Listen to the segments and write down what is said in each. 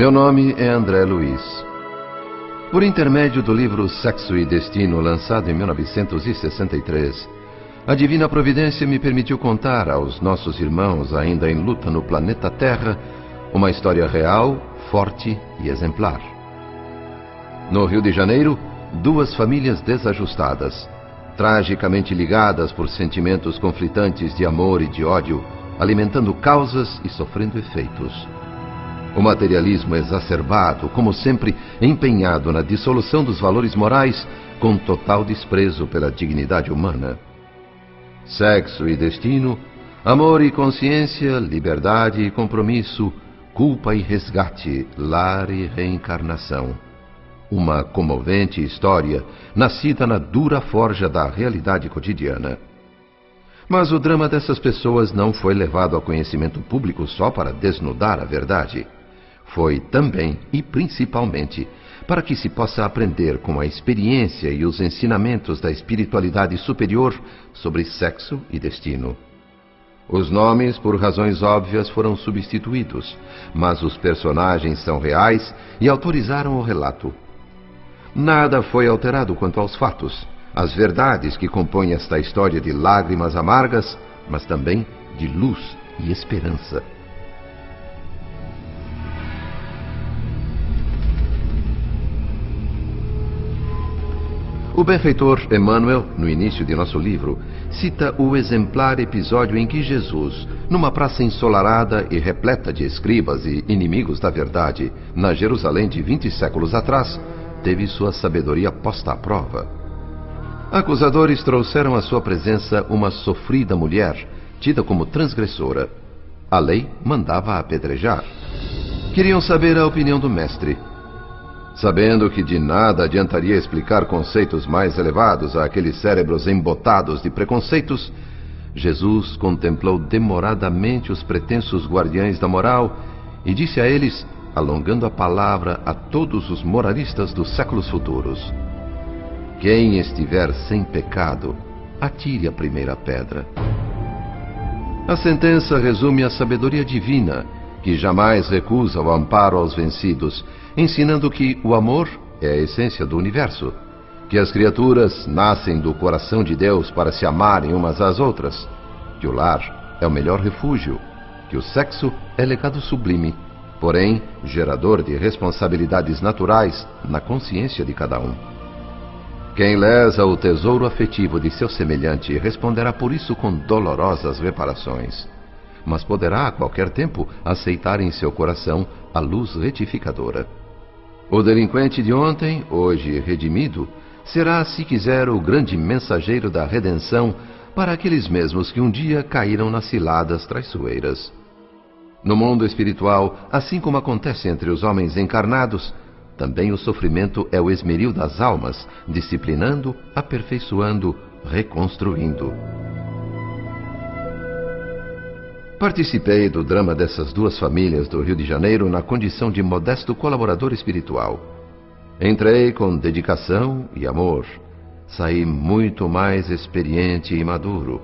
Meu nome é André Luiz. Por intermédio do livro Sexo e Destino, lançado em 1963, a Divina Providência me permitiu contar aos nossos irmãos ainda em luta no planeta Terra uma história real, forte e exemplar. No Rio de Janeiro, duas famílias desajustadas, tragicamente ligadas por sentimentos conflitantes de amor e de ódio, alimentando causas e sofrendo efeitos. O materialismo exacerbado, como sempre, empenhado na dissolução dos valores morais, com total desprezo pela dignidade humana. Sexo e destino, amor e consciência, liberdade e compromisso, culpa e resgate, lar e reencarnação. Uma comovente história, nascida na dura forja da realidade cotidiana. Mas o drama dessas pessoas não foi levado ao conhecimento público só para desnudar a verdade. Foi também e principalmente para que se possa aprender com a experiência e os ensinamentos da espiritualidade superior sobre sexo e destino. Os nomes, por razões óbvias, foram substituídos, mas os personagens são reais e autorizaram o relato. Nada foi alterado quanto aos fatos, as verdades que compõem esta história de lágrimas amargas, mas também de luz e esperança. O benfeitor Emmanuel, no início de nosso livro, cita o exemplar episódio em que Jesus, numa praça ensolarada e repleta de escribas e inimigos da verdade, na Jerusalém de 20 séculos atrás, teve sua sabedoria posta à prova. Acusadores trouxeram à sua presença uma sofrida mulher, tida como transgressora. A lei mandava apedrejar. Queriam saber a opinião do mestre. Sabendo que de nada adiantaria explicar conceitos mais elevados àqueles cérebros embotados de preconceitos, Jesus contemplou demoradamente os pretensos guardiães da moral e disse a eles, alongando a palavra a todos os moralistas dos séculos futuros: quem estiver sem pecado, atire a primeira pedra. A sentença resume a sabedoria divina, que jamais recusa o amparo aos vencidos, ensinando que o amor é a essência do universo, que as criaturas nascem do coração de Deus para se amarem umas às outras, que o lar é o melhor refúgio, que o sexo é legado sublime, porém gerador de responsabilidades naturais na consciência de cada um. Quem lesa o tesouro afetivo de seu semelhante responderá por isso com dolorosas reparações, mas poderá a qualquer tempo aceitar em seu coração a luz retificadora. O delinquente de ontem, hoje redimido, será, se quiser, o grande mensageiro da redenção para aqueles mesmos que um dia caíram nas ciladas traiçoeiras. No mundo espiritual, assim como acontece entre os homens encarnados, também o sofrimento é o esmeril das almas, disciplinando, aperfeiçoando, reconstruindo. Participei do drama dessas duas famílias do Rio de Janeiro na condição de modesto colaborador espiritual. Entrei com dedicação e amor. Saí muito mais experiente e maduro.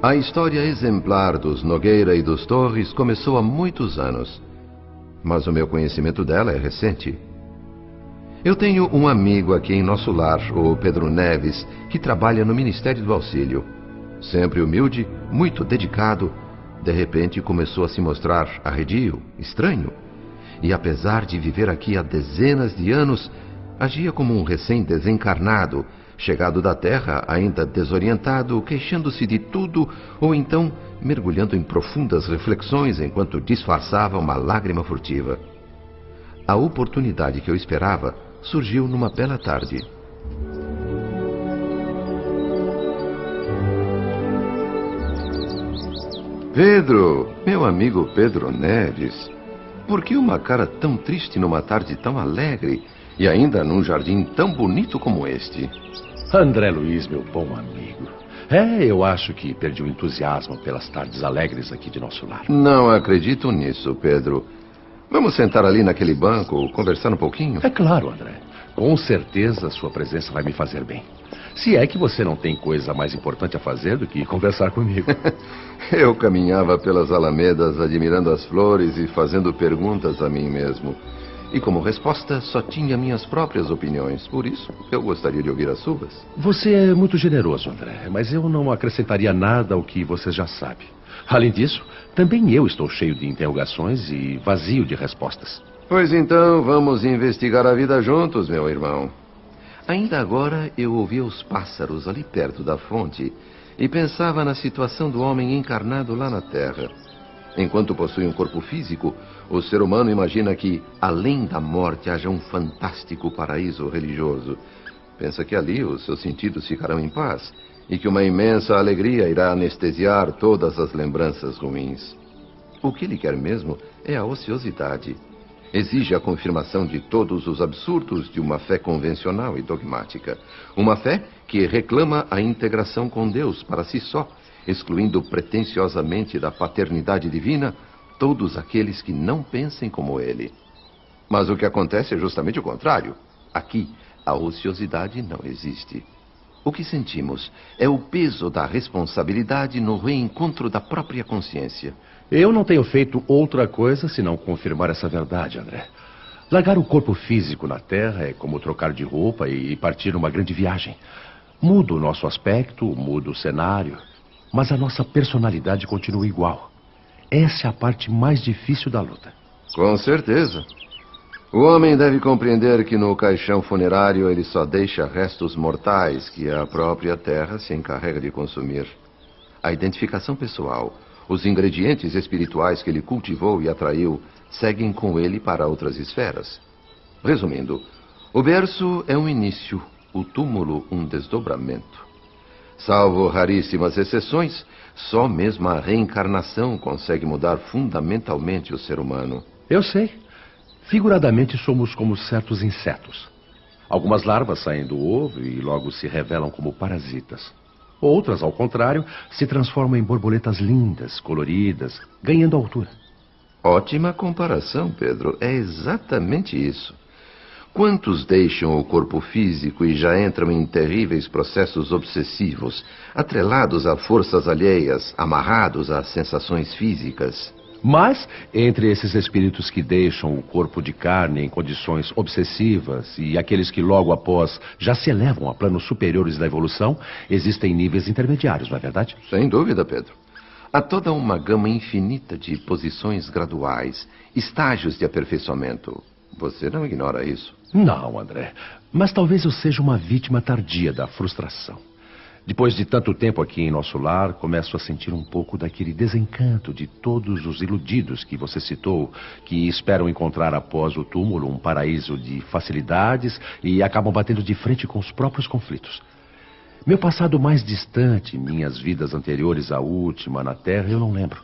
A história exemplar dos Nogueira e dos Torres começou há muitos anos, mas o meu conhecimento dela é recente. Eu tenho um amigo aqui em nosso lar, o Pedro Neves, que trabalha no Ministério do Auxílio. Sempre humilde, muito dedicado, de repente começou a se mostrar arredio, estranho, e apesar de viver aqui há dezenas de anos, agia como um recém-desencarnado, chegado da Terra ainda desorientado, queixando-se de tudo, ou então mergulhando em profundas reflexões enquanto disfarçava uma lágrima furtiva. A oportunidade que eu esperava surgiu numa bela tarde. Pedro, meu amigo Pedro Neves, por que uma cara tão triste numa tarde tão alegre e ainda num jardim tão bonito como este? André Luiz, meu bom amigo. Eu acho que perdi o entusiasmo pelas tardes alegres aqui de nosso lar. Não acredito nisso, Pedro. Vamos sentar ali naquele banco, conversar um pouquinho? É claro, André. Com certeza sua presença vai me fazer bem. Se é que você não tem coisa mais importante a fazer do que conversar comigo. Eu caminhava pelas alamedas admirando as flores e fazendo perguntas a mim mesmo. E como resposta, só tinha minhas próprias opiniões. Por isso, eu gostaria de ouvir as suas. Você é muito generoso, André, mas eu não acrescentaria nada ao que você já sabe. Além disso, também eu estou cheio de interrogações e vazio de respostas. Pois então, vamos investigar a vida juntos, meu irmão. Ainda agora, eu ouvia os pássaros ali perto da fonte e pensava na situação do homem encarnado lá na Terra. Enquanto possui um corpo físico, o ser humano imagina que, além da morte, haja um fantástico paraíso religioso. Pensa que ali os seus sentidos ficarão em paz e que uma imensa alegria irá anestesiar todas as lembranças ruins. O que ele quer mesmo é a ociosidade. Exige a confirmação de todos os absurdos de uma fé convencional e dogmática. Uma fé que reclama a integração com Deus para si só, excluindo pretensiosamente da paternidade divina todos aqueles que não pensem como ele. Mas o que acontece é justamente o contrário. Aqui, a ociosidade não existe. O que sentimos é o peso da responsabilidade no reencontro da própria consciência. Eu não tenho feito outra coisa senão confirmar essa verdade, André. Largar o corpo físico na Terra é como trocar de roupa e partir numa grande viagem. Muda o nosso aspecto, muda o cenário, mas a nossa personalidade continua igual. Essa é a parte mais difícil da luta. Com certeza. O homem deve compreender que no caixão funerário ele só deixa restos mortais que a própria Terra se encarrega de consumir. A identificação pessoal, os ingredientes espirituais que ele cultivou e atraiu, seguem com ele para outras esferas. Resumindo, o berço é um início, o túmulo um desdobramento. Salvo raríssimas exceções, só mesmo a reencarnação consegue mudar fundamentalmente o ser humano. Eu sei. Figuradamente, somos como certos insetos. Algumas larvas saem do ovo e logo se revelam como parasitas. Outras, ao contrário, se transformam em borboletas lindas, coloridas, ganhando altura. Ótima comparação, Pedro. É exatamente isso. Quantos deixam o corpo físico e já entram em terríveis processos obsessivos, atrelados a forças alheias, amarrados a sensações físicas? Mas, entre esses espíritos que deixam o corpo de carne em condições obsessivas e aqueles que logo após já se elevam a planos superiores da evolução, existem níveis intermediários, não é verdade? Sem dúvida, Pedro. Há toda uma gama infinita de posições graduais, estágios de aperfeiçoamento. Você não ignora isso? Não, André. Mas talvez eu seja uma vítima tardia da frustração. Depois de tanto tempo aqui em nosso lar, começo a sentir um pouco daquele desencanto de todos os iludidos que você citou, que esperam encontrar após o túmulo um paraíso de facilidades e acabam batendo de frente com os próprios conflitos. Meu passado mais distante, minhas vidas anteriores à última na Terra, eu não lembro.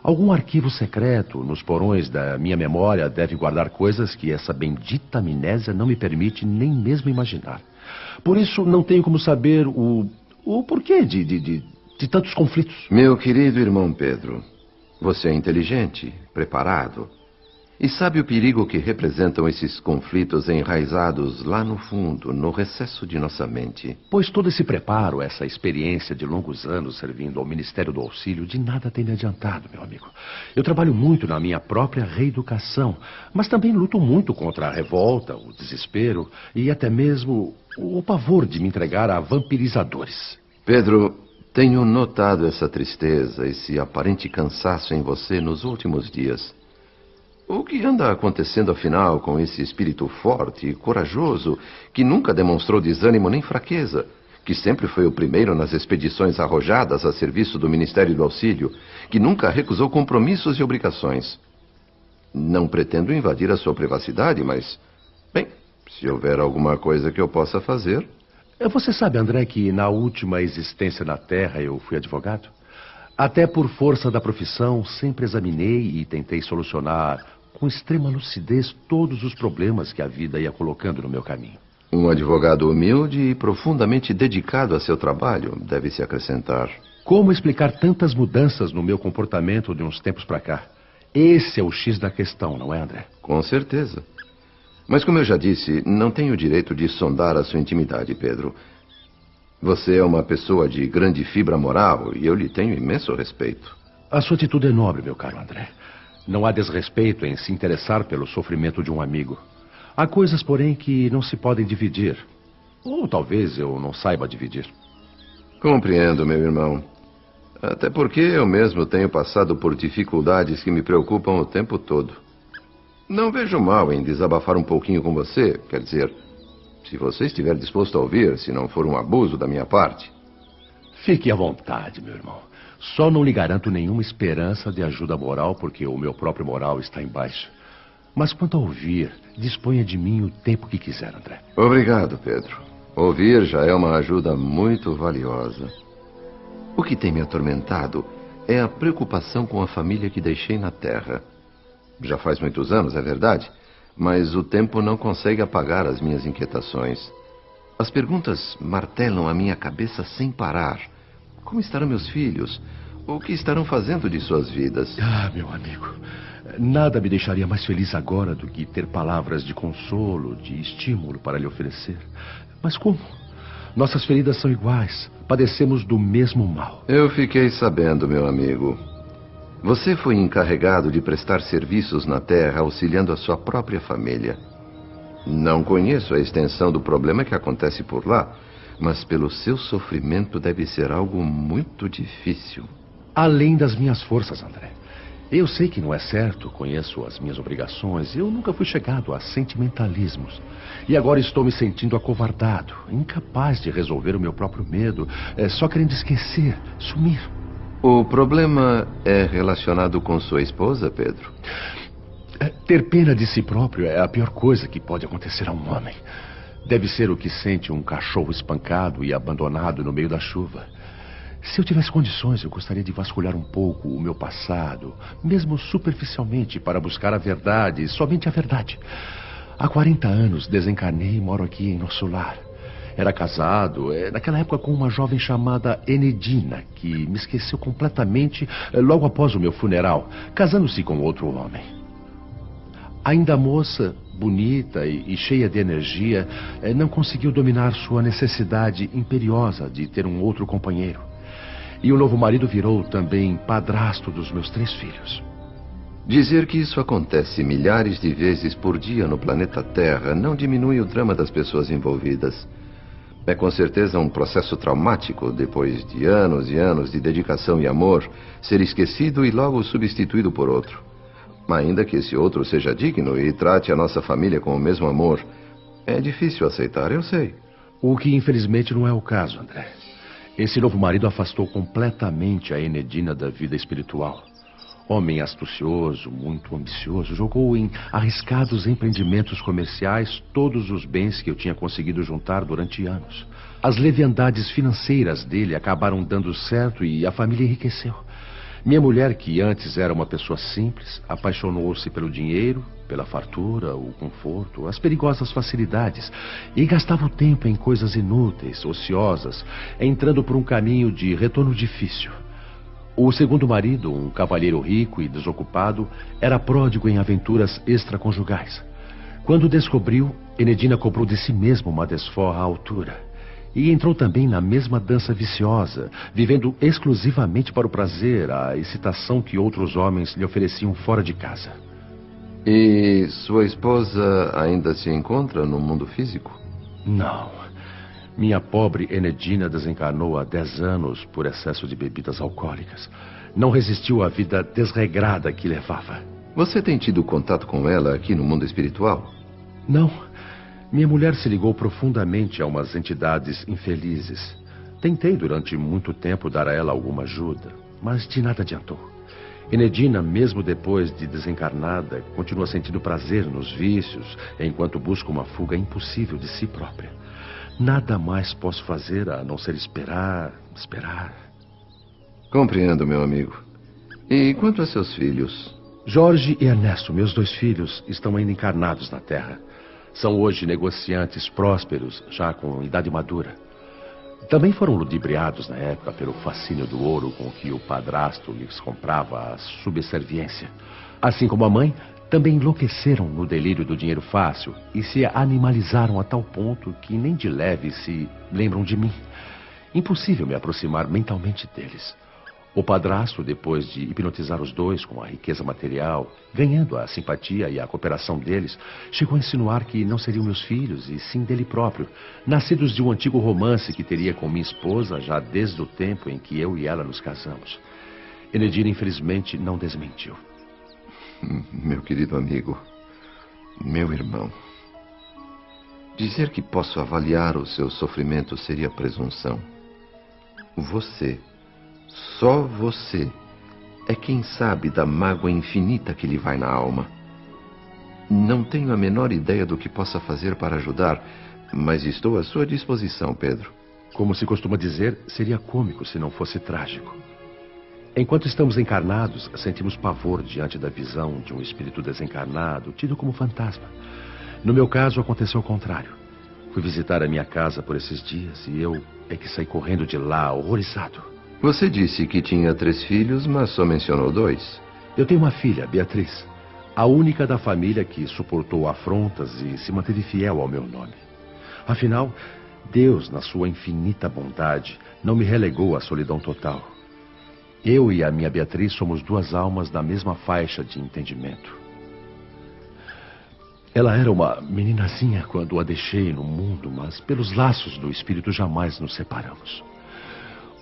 Algum arquivo secreto nos porões da minha memória deve guardar coisas que essa bendita amnésia não me permite nem mesmo imaginar. Por isso, não tenho como saber o porquê de tantos conflitos. Meu querido irmão Pedro, você é inteligente, preparado, e sabe o perigo que representam esses conflitos enraizados lá no fundo, no recesso de nossa mente. Pois todo esse preparo, essa experiência de longos anos servindo ao Ministério do Auxílio, de nada tem me adiantado, meu amigo. Eu trabalho muito na minha própria reeducação, mas também luto muito contra a revolta, o desespero e até mesmo o pavor de me entregar a vampirizadores. Pedro, tenho notado essa tristeza, esse aparente cansaço em você nos últimos dias. O que anda acontecendo, afinal, com esse espírito forte e corajoso, que nunca demonstrou desânimo nem fraqueza, que sempre foi o primeiro nas expedições arrojadas a serviço do Ministério do Auxílio, que nunca recusou compromissos e obrigações? Não pretendo invadir a sua privacidade, mas, bem, se houver alguma coisa que eu possa fazer... Você sabe, André, que na última existência na Terra eu fui advogado? Até por força da profissão, sempre examinei e tentei solucionar com extrema lucidez todos os problemas que a vida ia colocando no meu caminho. Um advogado humilde e profundamente dedicado a seu trabalho, deve-se acrescentar. Como explicar tantas mudanças no meu comportamento de uns tempos para cá? Esse é o X da questão, não é, André? Com certeza. Mas como eu já disse, não tenho o direito de sondar a sua intimidade, Pedro. Você é uma pessoa de grande fibra moral e eu lhe tenho imenso respeito. A sua atitude é nobre, meu caro André. Não há desrespeito em se interessar pelo sofrimento de um amigo. Há coisas, porém, que não se podem dividir. Ou talvez eu não saiba dividir. Compreendo, meu irmão. Até porque eu mesmo tenho passado por dificuldades que me preocupam o tempo todo. Não vejo mal em desabafar um pouquinho com você. Quer dizer, se você estiver disposto a ouvir, se não for um abuso da minha parte. Fique à vontade, meu irmão. Só não lhe garanto nenhuma esperança de ajuda moral, porque o meu próprio moral está embaixo. Mas quanto a ouvir, disponha de mim o tempo que quiser, André. Obrigado, Pedro. Ouvir já é uma ajuda muito valiosa. O que tem me atormentado é a preocupação com a família que deixei na Terra. Já faz muitos anos, é verdade, mas o tempo não consegue apagar as minhas inquietações. As perguntas martelam a minha cabeça sem parar. Como estarão meus filhos? O que estarão fazendo de suas vidas? Ah, meu amigo, nada me deixaria mais feliz agora do que ter palavras de consolo, de estímulo para lhe oferecer. Mas como? Nossas feridas são iguais. Padecemos do mesmo mal. Eu fiquei sabendo, meu amigo. Você foi encarregado de prestar serviços na Terra, auxiliando a sua própria família. Não conheço a extensão do problema que acontece por lá, mas pelo seu sofrimento deve ser algo muito difícil. Além das minhas forças, André. Eu sei que não é certo, conheço as minhas obrigações. Eu nunca fui chegado a sentimentalismos. E agora estou me sentindo acovardado, incapaz de resolver o meu próprio medo, só querendo esquecer, sumir. O problema é relacionado com sua esposa, Pedro? Ter pena de si próprio é a pior coisa que pode acontecer a um homem. Deve ser o que sente um cachorro espancado e abandonado no meio da chuva. Se eu tivesse condições, eu gostaria de vasculhar um pouco o meu passado, mesmo superficialmente, para buscar a verdade, somente a verdade. Há 40 anos desencarnei e moro aqui em nosso lar. Era casado, naquela época, com uma jovem chamada Enedina, que me esqueceu completamente logo após o meu funeral, casando-se com outro homem. Ainda moça, bonita e cheia de energia, não conseguiu dominar sua necessidade imperiosa de ter um outro companheiro. E o novo marido virou também padrasto dos meus 3 filhos. Dizer que isso acontece milhares de vezes por dia no planeta Terra não diminui o drama das pessoas envolvidas. É com certeza um processo traumático, depois de anos e anos de dedicação e amor, ser esquecido e logo substituído por outro. Ainda que esse outro seja digno e trate a nossa família com o mesmo amor, é difícil aceitar, eu sei. O que infelizmente não é o caso, André. Esse novo marido afastou completamente a Enedina da vida espiritual. Homem astucioso, muito ambicioso, jogou em arriscados empreendimentos comerciais todos os bens que eu tinha conseguido juntar durante anos. As leviandades financeiras dele acabaram dando certo e a família enriqueceu. Minha mulher, que antes era uma pessoa simples, apaixonou-se pelo dinheiro, pela fartura, o conforto, as perigosas facilidades e gastava o tempo em coisas inúteis, ociosas, entrando por um caminho de retorno difícil. O segundo marido, um cavalheiro rico e desocupado, era pródigo em aventuras extraconjugais. Quando descobriu, Enedina cobrou de si mesma uma desforra à altura. E entrou também na mesma dança viciosa, vivendo exclusivamente para o prazer, a excitação que outros homens lhe ofereciam fora de casa. E sua esposa ainda se encontra no mundo físico? Não. Minha pobre Enedina desencarnou há 10 anos por excesso de bebidas alcoólicas. Não resistiu à vida desregrada que levava. Você tem tido contato com ela aqui no mundo espiritual? Não. Minha mulher se ligou profundamente a umas entidades infelizes. Tentei durante muito tempo dar a ela alguma ajuda, mas de nada adiantou. Enedina, mesmo depois de desencarnada, continua sentindo prazer nos vícios, enquanto busca uma fuga impossível de si própria. Nada mais posso fazer a não ser esperar. Compreendo, meu amigo. E quanto a seus filhos? Jorge e Ernesto, meus 2 filhos, estão ainda encarnados na Terra. São hoje negociantes prósperos, já com idade madura. Também foram ludibriados na época pelo fascínio do ouro com que o padrasto lhes comprava a subserviência. Assim como a mãe, também enlouqueceram no delírio do dinheiro fácil e se animalizaram a tal ponto que nem de leve se lembram de mim. Impossível me aproximar mentalmente deles. O padrasto, depois de hipnotizar os dois com a riqueza material, ganhando a simpatia e a cooperação deles, chegou a insinuar que não seriam meus filhos, e sim dele próprio, nascidos de um antigo romance que teria com minha esposa já desde o tempo em que eu e ela nos casamos. Enedir, infelizmente, não desmentiu. Meu querido amigo, meu irmão, dizer que posso avaliar o seu sofrimento seria presunção. Você, só você, é quem sabe da mágoa infinita que lhe vai na alma. Não tenho a menor ideia do que possa fazer para ajudar, mas estou à sua disposição, Pedro. Como se costuma dizer, seria cômico se não fosse trágico. Enquanto estamos encarnados, sentimos pavor diante da visão de um espírito desencarnado, tido como fantasma. No meu caso, aconteceu o contrário. Fui visitar a minha casa por esses dias e eu é que saí correndo de lá, horrorizado. Você disse que tinha 3 filhos, mas só mencionou 2. Eu tenho uma filha, Beatriz, a única da família que suportou afrontas e se manteve fiel ao meu nome. Afinal, Deus, na sua infinita bondade, não me relegou à solidão total. Eu e a minha Beatriz somos 2 almas da mesma faixa de entendimento. Ela era uma meninazinha quando a deixei no mundo, mas pelos laços do espírito jamais nos separamos.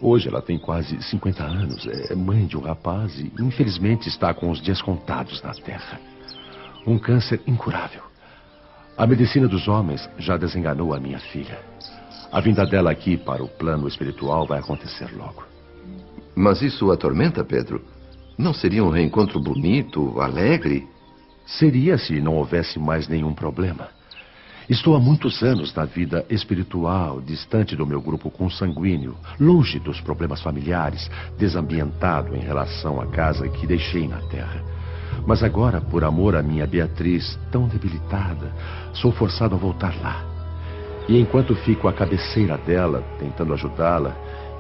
Hoje ela tem quase 50 anos, é mãe de um rapaz e infelizmente está com os dias contados na Terra. Um câncer incurável. A medicina dos homens já desenganou a minha filha. A vinda dela aqui para o plano espiritual vai acontecer logo. Mas isso atormenta, Pedro? Não seria um reencontro bonito, alegre? Seria se não houvesse mais nenhum problema. Estou há muitos anos na vida espiritual, distante do meu grupo consanguíneo, longe dos problemas familiares, desambientado em relação à casa que deixei na terra. Mas agora, por amor à minha Beatriz, tão debilitada, sou forçado a voltar lá. E enquanto fico à cabeceira dela, tentando ajudá-la,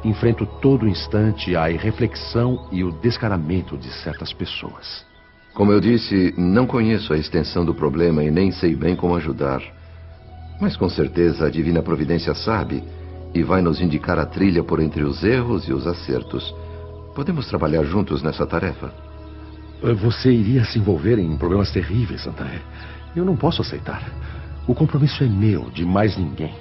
enfrento todo instante a irreflexão e o descaramento de certas pessoas. Como eu disse, não conheço a extensão do problema e nem sei bem como ajudar. Mas com certeza a Divina Providência sabe e vai nos indicar a trilha por entre os erros e os acertos. Podemos trabalhar juntos nessa tarefa. Você iria se envolver em problemas terríveis, André. Eu não posso aceitar. O compromisso é meu, de mais ninguém.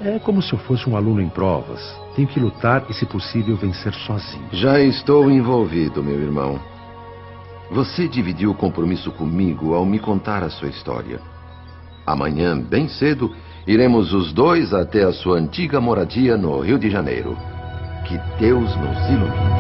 É como se eu fosse um aluno em provas. Tenho que lutar e, se possível, vencer sozinho. Já estou envolvido, meu irmão. Você dividiu o compromisso comigo ao me contar a sua história. Amanhã, bem cedo, iremos os 2 até a sua antiga moradia no Rio de Janeiro. Que Deus nos ilumine.